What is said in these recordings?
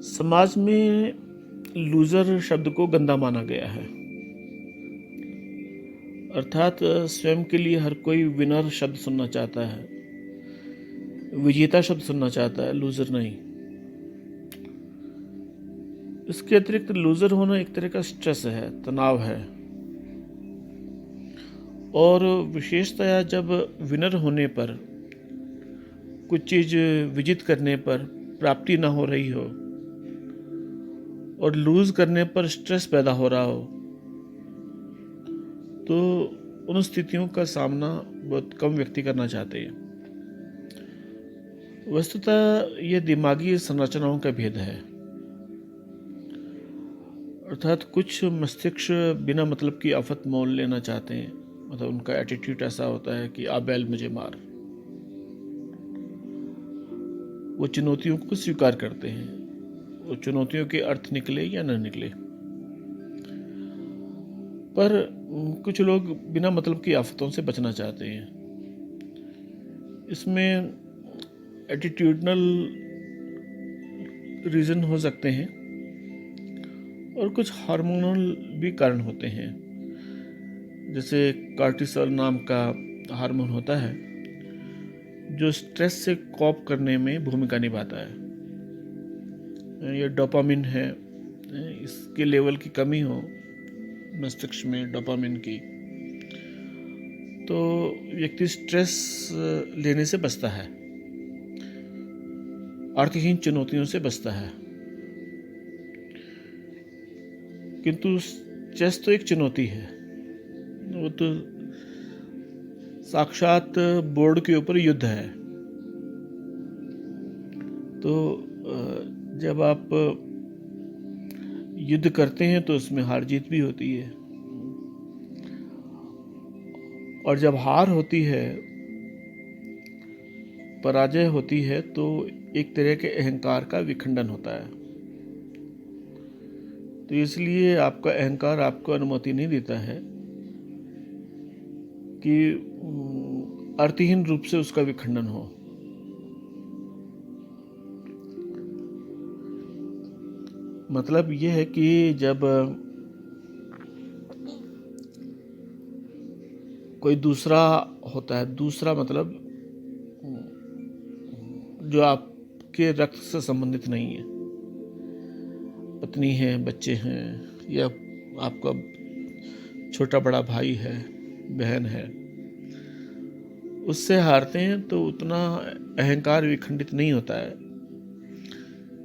समाज में लूज़र शब्द को गंदा माना गया है। अर्थात स्वयं के लिए हर कोई विनर शब्द सुनना चाहता है, विजेता शब्द सुनना चाहता है, लूज़र नहीं। इसके अतिरिक्त लूज़र होना एक तरह का स्ट्रेस है, तनाव है। और विशेषतया जब विनर होने पर, कुछ चीज़ विजित करने पर प्राप्ति ना हो रही हो और लूज़ करने पर स्ट्रेस पैदा हो रहा हो, तो उन स्थितियों का सामना बहुत कम व्यक्ति करना चाहते हैं। वस्तुतः यह दिमागी संरचनाओं का भेद है। अर्थात कुछ मस्तिष्क बिना मतलब की आफत मोल लेना चाहते हैं। मतलब उनका एटीट्यूड ऐसा होता है कि आ बैल मुझे मार। वो चुनौतियों को स्वीकार करते हैं, वो चुनौतियों के अर्थ निकले या न निकले। पर कुछ लोग बिना मतलब की आफतों से बचना चाहते हैं। इसमें एटीट्यूडनल रीज़न हो सकते हैं और कुछ हार्मोनल भी कारण होते हैं। जैसे कार्टिसोल नाम का हार्मोन होता है जो स्ट्रेस से कॉप करने में भूमिका निभाता है। ये डोपामिन है, इसके लेवल की कमी हो मस्तिष्क में डोपामिन की, तो व्यक्ति स्ट्रेस लेने से बचता है, अर्थहीन चुनौतियों से बचता है। किंतु चेस तो एक चुनौती है, वो तो साक्षात बोर्ड के ऊपर युद्ध है। तो जब आप युद्ध करते हैं तो उसमें हार जीत भी होती है, और जब हार होती है, पराजय होती है, तो एक तरह के अहंकार का विखंडन होता है। तो इसलिए आपका अहंकार आपको अनुमति नहीं देता है कि अर्थहीन रूप से उसका विखंडन हो। मतलब यह है कि जब कोई दूसरा होता है, दूसरा मतलब जो आपके रक्त से संबंधित नहीं है, पत्नी है, बच्चे हैं, या आपका छोटा बड़ा भाई है, बहन है, उससे हारते हैं तो उतना अहंकार विखंडित नहीं होता है।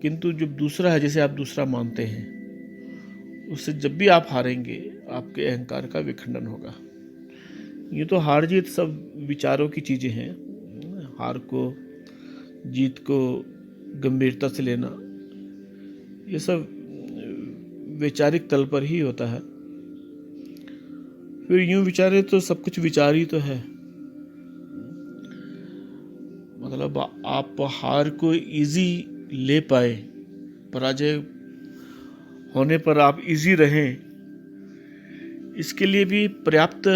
किंतु जब दूसरा है, जिसे आप दूसरा मानते हैं, उससे जब भी आप हारेंगे आपके अहंकार का विखंडन होगा। ये तो हार जीत सब विचारों की चीज़ें हैं। हार को, जीत को गंभीरता से लेना, ये सब वैचारिक तल पर ही होता है। फिर यूं विचारे तो सब कुछ विचार ही तो है। मतलब आप हार को इजी ले पाए, पराजय होने पर आप इजी रहें, इसके लिए भी पर्याप्त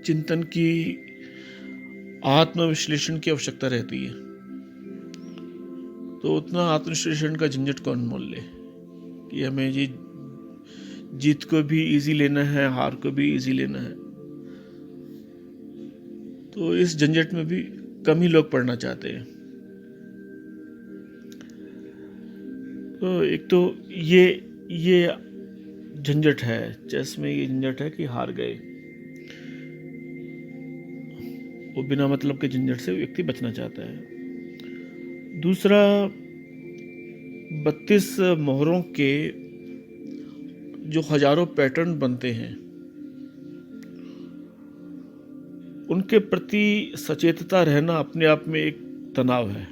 चिंतन की, आत्मविश्लेषण की आवश्यकता रहती है। तो उतना आत्मविश्लेषण का झंझट कौन मोल ले कि हमें ये जीत को भी इजी लेना है, हार को भी इजी लेना है। तो इस झंझट में भी कम ही लोग पढ़ना चाहते हैं। तो एक तो ये झंझट है, चेस में ये झंझट है कि हार गए। वो बिना मतलब के झंझट से व्यक्ति बचना चाहता है। दूसरा, 32 मोहरों के जो हजारों पैटर्न बनते हैं, उनके प्रति सचेतता रहना अपने आप में एक तनाव है।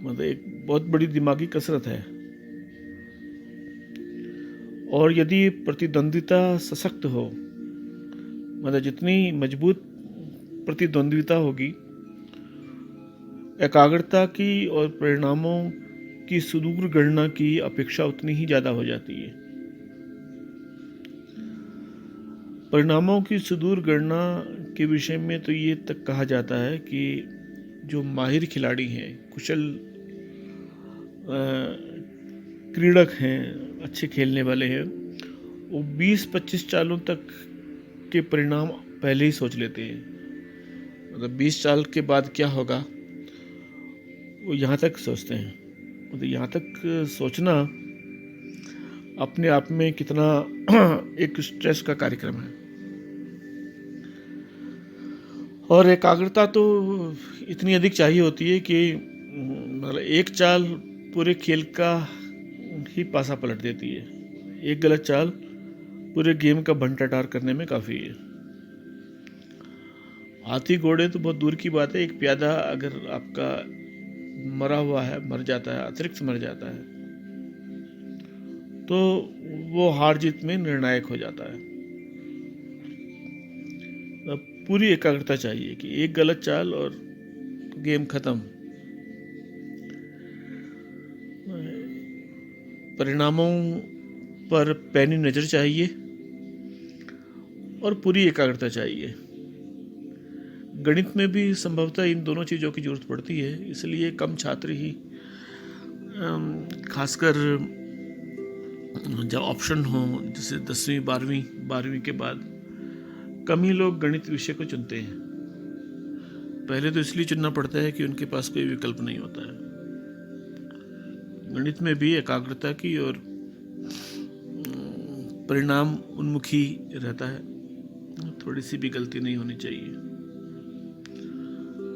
मतलब एक बहुत बड़ी दिमागी कसरत है। और यदि प्रतिद्वंद्विता सशक्त हो, मतलब जितनी मजबूत प्रतिद्वंद्विता होगी, एकाग्रता की और परिणामों की सुदूर गणना की अपेक्षा उतनी ही ज़्यादा हो जाती है। परिणामों की सुदूर गणना के विषय में तो ये तक कहा जाता है कि जो माहिर खिलाड़ी हैं, कुशल क्रीड़क हैं, अच्छे खेलने वाले हैं, वो 20-25 चालों तक के परिणाम पहले ही सोच लेते हैं। मतलब 20 चाल के बाद क्या होगा वो यहाँ तक सोचते हैं। मतलब यहाँ तक सोचना अपने आप में कितना एक स्ट्रेस का कार्यक्रम है। और एकाग्रता तो इतनी अधिक चाहिए होती है कि मतलब एक चाल पूरे खेल का ही पासा पलट देती है। एक गलत चाल पूरे गेम का भंटाटार करने में काफ़ी है। हाथी घोड़े तो बहुत दूर की बात है, एक प्यादा अगर आपका मरा हुआ है, मर जाता है, अतिरिक्त मर जाता है, तो वो हार जीत में निर्णायक हो जाता है। अब पूरी एकाग्रता चाहिए कि एक गलत चाल और गेम खत्म। परिणामों पर पैनी नज़र चाहिए और पूरी एकाग्रता चाहिए। गणित में भी संभवतः इन दोनों चीज़ों की जरूरत पड़ती है, इसलिए कम छात्र ही, खासकर जब ऑप्शन हो, जैसे 10वीं 12वीं के बाद कम ही लोग गणित विषय को चुनते हैं। पहले तो इसलिए चुनना पड़ता है कि उनके पास कोई विकल्प नहीं होता है। गणित में भी एकाग्रता की और परिणाम उन्मुखी रहता है, थोड़ी सी भी गलती नहीं होनी चाहिए।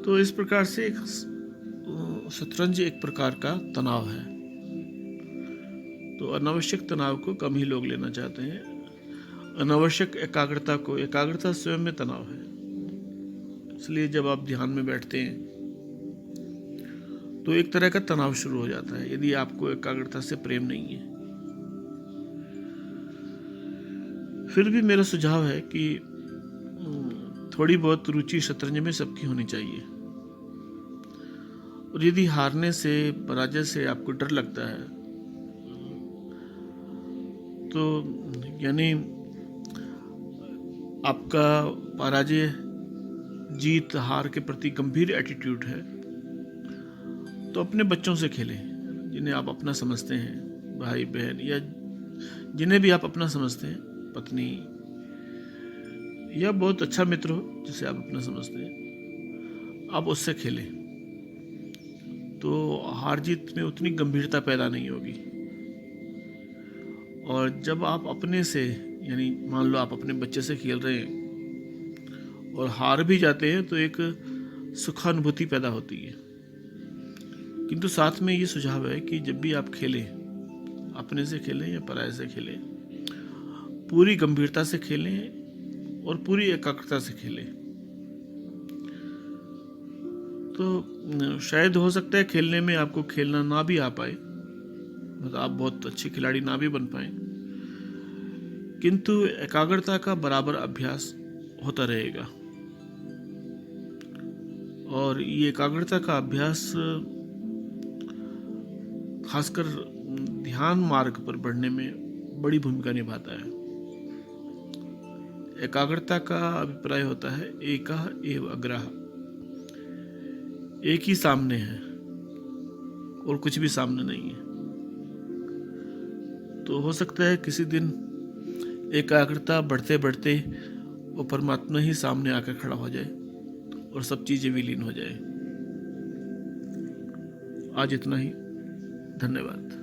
तो इस प्रकार से एक शतरंज एक प्रकार का तनाव है। तो अनावश्यक तनाव को कम ही लोग लेना चाहते हैं। अनावश्यक एकाग्रता स्वयं में तनाव है। इसलिए जब आप ध्यान में बैठते हैं तो एक तरह का तनाव शुरू हो जाता है, यदि आपको एकाग्रता से प्रेम नहीं है। फिर भी मेरा सुझाव है कि थोड़ी बहुत रुचि शतरंज में सबकी होनी चाहिए। और यदि हारने से, पराजय से आपको डर लगता है, तो यानी आपका पराजय जीत हार के प्रति गंभीर एटीट्यूड है, तो अपने बच्चों से खेलें जिन्हें आप अपना समझते हैं, भाई बहन, या जिन्हें भी आप अपना समझते हैं, पत्नी, या बहुत अच्छा मित्र हो जिसे आप अपना समझते हैं, आप उससे खेलें। तो हार जीत में उतनी गंभीरता पैदा नहीं होगी। और जब आप अपने से, यानी मान लो आप अपने बच्चे से खेल रहे हैं और हार भी जाते हैं, तो एक सुखानुभूति पैदा होती है। किंतु साथ में ये सुझाव है कि जब भी आप खेलें, अपने से खेलें या पराये से खेलें, पूरी गंभीरता से खेलें और पूरी एकाग्रता से खेलें। तो शायद हो सकता है खेलने में आपको खेलना ना भी आ पाए, मतलब आप बहुत अच्छे खिलाड़ी ना भी बन पाए, किंतु एकाग्रता का बराबर अभ्यास होता रहेगा। और ये एकाग्रता का अभ्यास खासकर ध्यान मार्ग पर बढ़ने में बड़ी भूमिका निभाता है। एकाग्रता का अभिप्राय होता है एका एव अग्रह, एक ही सामने है और कुछ भी सामने नहीं है। तो हो सकता है किसी दिन एकाग्रता बढ़ते बढ़ते वो परमात्मा ही सामने आकर खड़ा हो जाए और सब चीजें विलीन हो जाए। आज इतना ही, धन्यवाद।